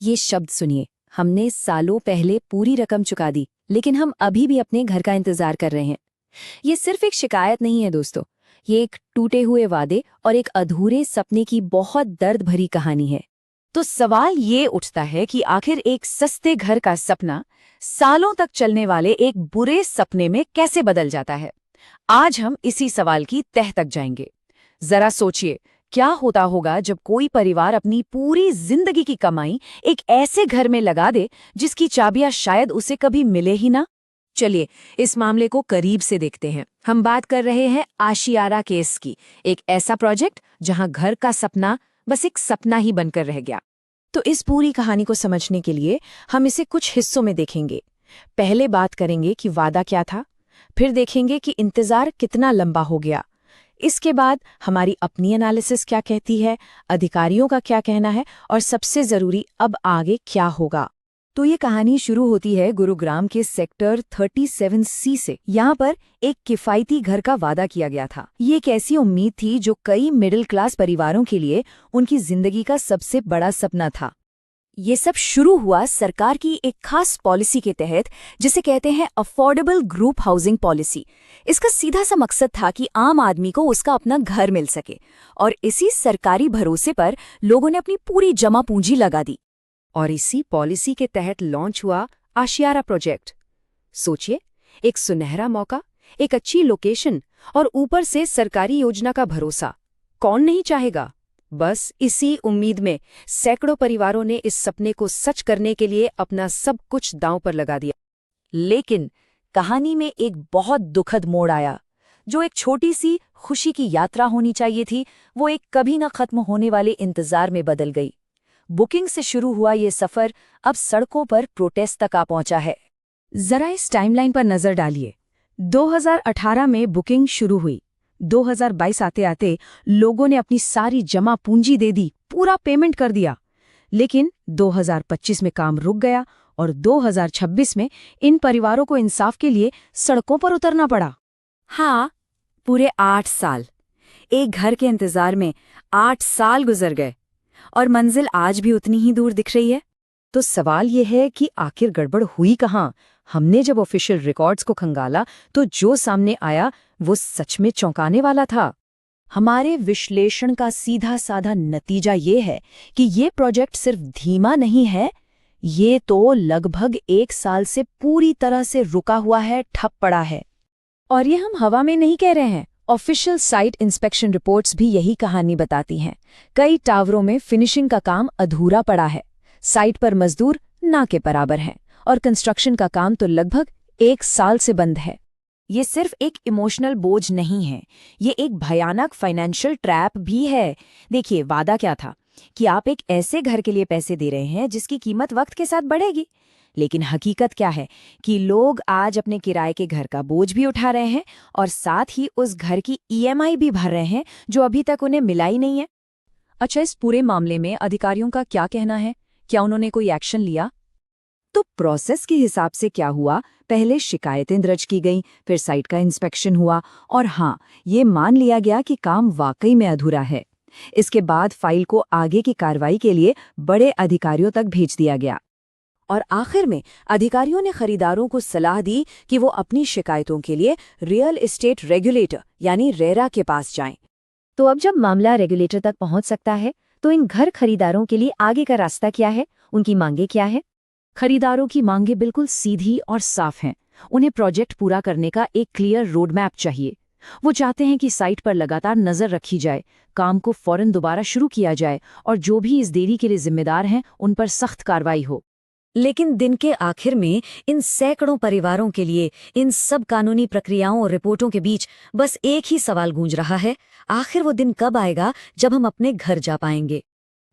ये शब्द सुनिए, हमने सालों पहले पूरी रकम चुका दी, लेकिन हम अभी भी अपने घर का इंतजार कर रहे हैं। ये सिर्फ एक शिकायत नहीं है दोस्तों, ये एक टूटे हुए वादे और एक अधूरे सपने की बहुत दर्द भरी कहानी है। तो सवाल ये उठता है कि आखिर एक सस्ते घर का सपना सालों तक चलने वाले एक बुरे सपने में कैसे बदल जाता है। आज हम इसी सवाल की तह तक जाएंगे। जरा सोचिए, क्या होता होगा जब कोई परिवार अपनी पूरी जिंदगी की कमाई एक ऐसे घर में लगा दे जिसकी चाबियां शायद उसे कभी मिले ही ना। चलिए इस मामले को करीब से देखते हैं। हम बात कर रहे हैं आशियारा केस की, एक ऐसा प्रोजेक्ट जहां घर का सपना बस एक सपना ही बनकर रह गया। तो इस पूरी कहानी को समझने के लिए हम इसे कुछ हिस्सों में देखेंगे। पहले बात करेंगे कि वादा क्या था, फिर देखेंगे कि इंतजार कितना लंबा हो गया। इसके बाद हमारी अपनी एनालिसिस क्या कहती है, अधिकारियों का क्या कहना है, और सबसे जरूरी अब आगे क्या होगा। तो ये कहानी शुरू होती है गुरुग्राम के सेक्टर 37C से। यहाँ पर एक किफायती घर का वादा किया गया था। ये एक ऐसी उम्मीद थी जो कई मिडिल क्लास परिवारों के लिए उनकी जिंदगी का सबसे बड़ा सपना था। ये सब शुरू हुआ सरकार की एक खास पॉलिसी के तहत, जिसे कहते हैं अफोर्डेबल ग्रुप हाउसिंग पॉलिसी। इसका सीधा सा मकसद था कि आम आदमी को उसका अपना घर मिल सके, और इसी सरकारी भरोसे पर लोगों ने अपनी पूरी जमा पूंजी लगा दी। और इसी पॉलिसी के तहत लॉन्च हुआ आशियारा प्रोजेक्ट। सोचिए, एक सुनहरा मौका, एक अच्छी लोकेशन और ऊपर से सरकारी योजना का भरोसा। कौन नहीं चाहेगा। बस इसी उम्मीद में सैकड़ों परिवारों ने इस सपने को सच करने के लिए अपना सब कुछ दांव पर लगा दिया। लेकिन कहानी में एक बहुत दुखद मोड़ आया। जो एक छोटी सी खुशी की यात्रा होनी चाहिए थी, वो एक कभी न खत्म होने वाले इंतजार में बदल गई। बुकिंग से शुरू हुआ ये सफर अब सड़कों पर प्रोटेस्ट तक आ पहुंचा है। जरा इस टाइमलाइन पर नजर डालिए। 2018 में बुकिंग शुरू हुई। 2022 आते आते लोगों ने अपनी सारी जमा पूंजी दे दी, पूरा पेमेंट कर दिया। लेकिन 2025 में काम रुक गया और 2026 में इन परिवारों को इंसाफ के लिए सड़कों पर उतरना पड़ा। हाँ, पूरे 8 साल। एक घर के इंतजार में 8 साल गुजर गए और मंजिल आज भी उतनी ही दूर दिख रही है। तो सवाल ये है कि आखिर गड़बड़ हुई कहाँ। हमने जब ऑफिशियल रिकॉर्ड्स को खंगाला तो जो सामने आया वो सच में चौंकाने वाला था। हमारे विश्लेषण का सीधा साधा नतीजा ये है कि ये प्रोजेक्ट सिर्फ धीमा नहीं है, ये तो लगभग 1 साल से पूरी तरह से रुका हुआ है, ठप पड़ा है। और ये हम हवा में नहीं कह रहे हैं। ऑफिशियल साइट इंस्पेक्शन रिपोर्ट्स भी यही कहानी बताती हैं। कई टावरों में फिनिशिंग का काम अधूरा पड़ा है, साइट पर मजदूर ना के बराबर हैं, और कंस्ट्रक्शन का काम तो लगभग 1 साल से बंद है। ये सिर्फ एक इमोशनल बोझ नहीं है, ये एक भयानक फाइनेंशियल ट्रैप भी है। देखिए, वादा क्या था कि आप एक ऐसे घर के लिए पैसे दे रहे हैं जिसकी कीमत वक्त के साथ बढ़ेगी, लेकिन हकीकत क्या है कि लोग आज अपने किराए के घर का बोझ भी उठा रहे हैं और साथ ही उस घर की EMI भी भर रहे हैं जो अभी तक उन्हें मिला ही नहीं है। अच्छा, इस पूरे मामले में अधिकारियों का क्या कहना है? क्या उन्होंने कोई एक्शन लिया? तो प्रोसेस के हिसाब से क्या हुआ, पहले शिकायतें दर्ज की गईं, फिर साइट का इंस्पेक्शन हुआ और हाँ, ये मान लिया गया कि काम वाकई में अधूरा है। इसके बाद फाइल को आगे की कार्रवाई के लिए बड़े अधिकारियों तक भेज दिया गया और आखिर में अधिकारियों ने खरीदारों को सलाह दी कि वो अपनी शिकायतों के लिए रियल एस्टेट रेगुलेटर यानी रेरा के पास जाएं। तो अब जब मामला रेगुलेटर तक पहुंच सकता है, तो इन घर खरीदारों के लिए आगे का रास्ता क्या है, उनकी मांगे क्या है? खरीदारों की मांगें बिल्कुल सीधी और साफ हैं। उन्हें प्रोजेक्ट पूरा करने का एक क्लियर रोड मैप चाहिए। वो चाहते हैं कि साइट पर लगातार नजर रखी जाए, काम को फौरन दोबारा शुरू किया जाए और जो भी इस देरी के लिए जिम्मेदार हैं उन पर सख्त कार्रवाई हो। लेकिन दिन के आखिर में इन सैकड़ों परिवारों के लिए इन सब कानूनी प्रक्रियाओं और रिपोर्टों के बीच बस एक ही सवाल गूंज रहा है, आखिर वो दिन कब आएगा जब हम अपने घर जा पाएंगे।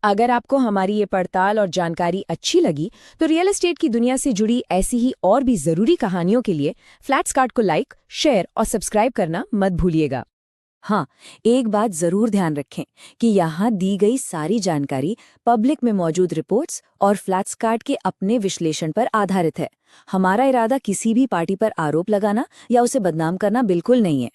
अगर आपको हमारी ये पड़ताल और जानकारी अच्छी लगी तो रियल एस्टेट की दुनिया से जुड़ी ऐसी ही और भी जरूरी कहानियों के लिए फ्लैट्सकार्ट को लाइक, शेयर और सब्सक्राइब करना मत भूलिएगा। हाँ, एक बात जरूर ध्यान रखें कि यहाँ दी गई सारी जानकारी पब्लिक में मौजूद रिपोर्ट्स और फ्लैट्सकार्ट के अपने विश्लेषण पर आधारित है। हमारा इरादा किसी भी पार्टी पर आरोप लगाना या उसे बदनाम करना बिल्कुल नहीं है।